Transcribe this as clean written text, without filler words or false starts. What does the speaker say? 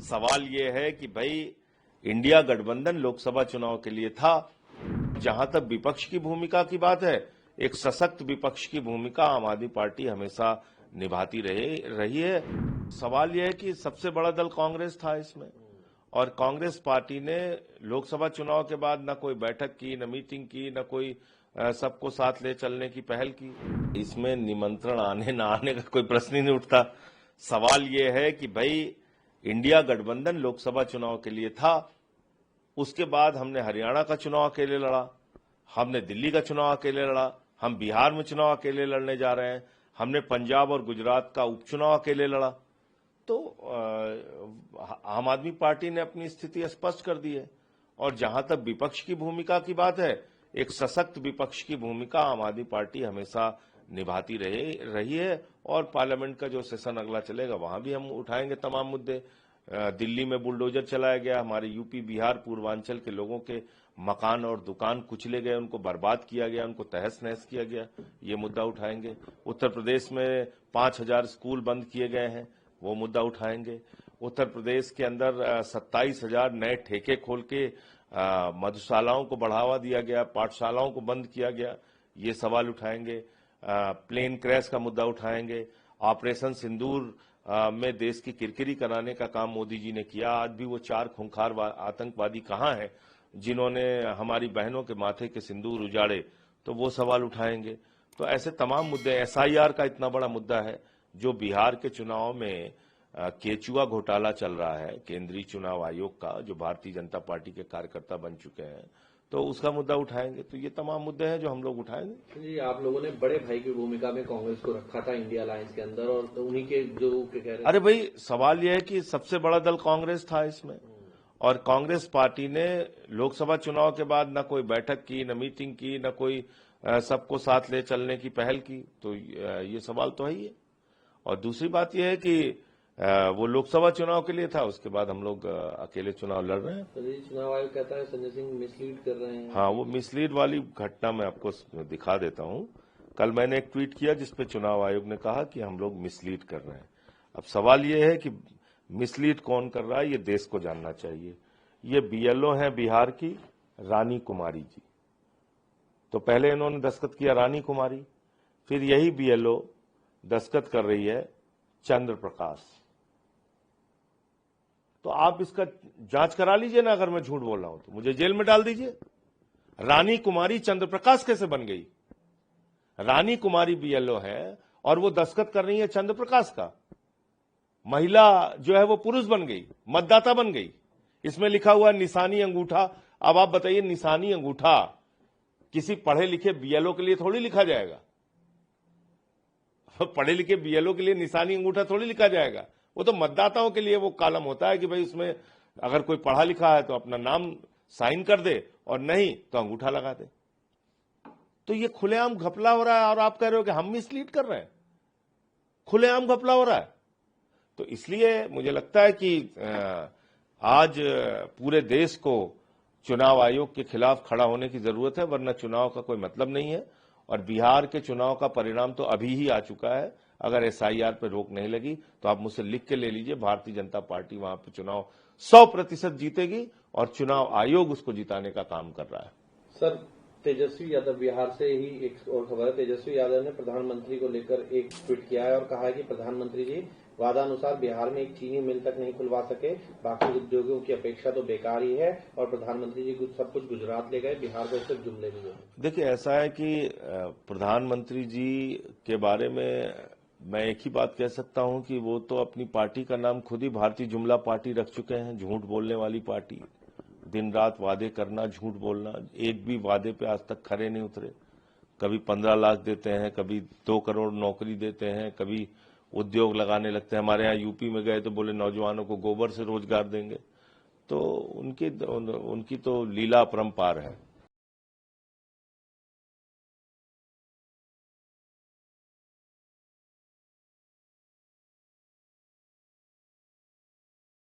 सवाल ये है कि भाई इंडिया गठबंधन लोकसभा चुनाव के लिए था। जहां तक विपक्ष की भूमिका की बात है, एक सशक्त विपक्ष की भूमिका आम आदमी पार्टी हमेशा निभाती रही है। सवाल यह है कि सबसे बड़ा दल कांग्रेस था इसमें, और कांग्रेस पार्टी ने लोकसभा चुनाव के बाद न कोई बैठक की, न मीटिंग की, न कोई सबको साथ ले चलने की पहल की। इसमें निमंत्रण आने न आने का कोई प्रश्न ही नहीं उठता। सवाल यह है कि भाई इंडिया गठबंधन लोकसभा चुनाव के लिए था, उसके बाद हमने हरियाणा का चुनाव अकेले लड़ा, हमने दिल्ली का चुनाव अकेले लड़ा, हम बिहार में चुनाव अकेले लड़ने जा रहे हैं, हमने पंजाब और गुजरात का उपचुनाव अकेले लड़ा। तो आम आदमी पार्टी ने अपनी स्थिति स्पष्ट कर दी है। और जहां तक विपक्ष की भूमिका की बात है, एक सशक्त विपक्ष की भूमिका आम आदमी पार्टी हमेशा निभाती रही है। और पार्लियामेंट का जो सेशन अगला चलेगा वहां भी हम उठाएंगे तमाम मुद्दे। दिल्ली में बुलडोजर चलाया गया, हमारे यूपी बिहार पूर्वांचल के लोगों के मकान और दुकान कुचले गए, उनको बर्बाद किया गया, उनको तहस नहस किया गया, ये मुद्दा उठाएंगे। उत्तर प्रदेश में 5,000 स्कूल बंद किए गए हैं, वो मुद्दा उठाएंगे। उत्तर प्रदेश के अंदर 27,000 नए ठेके खोल के मधुशालाओं को बढ़ावा दिया गया, पाठशालाओं को बंद किया गया, ये सवाल उठाएंगे। प्लेन क्रैश का मुद्दा उठाएंगे। ऑपरेशन सिंदूर में देश की किरकिरी कराने का काम मोदी जी ने किया। आज भी वो 4 खूंखार आतंकवादी कहां हैं जिन्होंने हमारी बहनों के माथे के सिंदूर उजाड़े, तो वो सवाल उठाएंगे। तो ऐसे तमाम मुद्दे, SIR का इतना बड़ा मुद्दा है जो बिहार के चुनाव में केचुआ घोटाला चल रहा है, केंद्रीय चुनाव आयोग का, जो भारतीय जनता पार्टी के कार्यकर्ता बन चुके हैं, तो उसका मुद्दा उठाएंगे। तो ये तमाम मुद्दे हैं जो हम लोग उठाएंगे। जी, आप लोगों ने बड़े भाई की भूमिका में कांग्रेस को रखा था इंडिया अलायंस के अंदर, और उन्हीं के जो कह रहे हैं। अरे भाई, सवाल यह है कि सबसे बड़ा दल कांग्रेस था इसमें, और कांग्रेस पार्टी ने लोकसभा चुनाव के बाद न कोई बैठक की, न मीटिंग की, न कोई सबको साथ ले चलने की पहल की। तो ये सवाल तो है ही है। और दूसरी बात यह है कि वो लोकसभा चुनाव के लिए था, उसके बाद हम लोग अकेले चुनाव लड़ रहे हैं। चुनाव आयोग कहता है संजय सिंह मिसलीड कर रहे हैं। हाँ, वो मिसलीड वाली घटना मैं आपको दिखा देता हूं। कल मैंने एक ट्वीट किया जिसपे चुनाव आयोग ने कहा कि हम लोग मिसलीड कर रहे हैं। अब सवाल ये है कि मिसलीड कौन कर रहा है, ये देश को जानना चाहिए। ये BLO हैं बिहार की, रानी कुमारी जी। तो पहले इन्होंने दस्तखत किया रानी कुमारी, फिर यही BLO दस्तखत कर रही है चंद्र प्रकाश। तो आप इसका जांच करा लीजिए ना, अगर मैं झूठ बोल रहा हूं तो मुझे जेल में डाल दीजिए। रानी कुमारी चंद्र प्रकाश कैसे बन गई? रानी कुमारी BLO है और वो दस्तखत कर रही है चंद्र प्रकाश का। महिला जो है वो पुरुष बन गई, मतदाता बन गई। इसमें लिखा हुआ निशानी अंगूठा। अब आप बताइए, निशानी अंगूठा किसी पढ़े लिखे BLO के लिए थोड़ी लिखा जाएगा। पढ़े लिखे BLO के लिए निशानी अंगूठा थोड़ी लिखा जाएगा। वो तो मतदाताओं के लिए वो कॉलम होता है कि भाई उसमें अगर कोई पढ़ा लिखा है तो अपना नाम साइन कर दे, और नहीं तो अंगूठा लगा दे। तो ये खुलेआम घपला हो रहा है, और आप कह रहे हो कि हम मिसलीड कर रहे हैं। खुलेआम घपला हो रहा है। तो इसलिए मुझे लगता है कि आज पूरे देश को चुनाव आयोग के खिलाफ खड़ा होने की जरूरत है, वरना चुनाव का कोई मतलब नहीं है। और बिहार के चुनाव का परिणाम तो अभी ही आ चुका है। अगर SIR पे रोक नहीं लगी तो आप मुझसे लिख के ले लीजिए, भारतीय जनता पार्टी वहां पे चुनाव 100% जीतेगी, और चुनाव आयोग उसको जिताने का काम कर रहा है। सर, तेजस्वी यादव, बिहार से ही एक और खबर है, तेजस्वी यादव ने प्रधानमंत्री को लेकर एक ट्वीट किया है और कहा है कि प्रधानमंत्री जी वादानुसार बिहार में एक चीनी मिल तक नहीं खुलवा सके, बाकी उद्योगों की अपेक्षा तो बेकार ही है, और प्रधानमंत्री जी सब कुछ गुजरात ले गए, बिहार को सिर्फ जुमले मिले। देखिए, ऐसा है कि प्रधानमंत्री जी के बारे में मैं एक ही बात कह सकता हूं कि वो तो अपनी पार्टी का नाम खुद ही भारतीय जुमला पार्टी रख चुके हैं, झूठ बोलने वाली पार्टी। दिन रात वादे करना, झूठ बोलना, एक भी वादे पे आज तक खरे नहीं उतरे। कभी 15 लाख देते हैं, कभी 2 करोड़ नौकरी देते हैं, कभी उद्योग लगाने लगते हैं। हमारे यहाँ यूपी में गए तो बोले नौजवानों को गोबर से रोजगार देंगे। तो उनकी तो लीला अपरंपार है।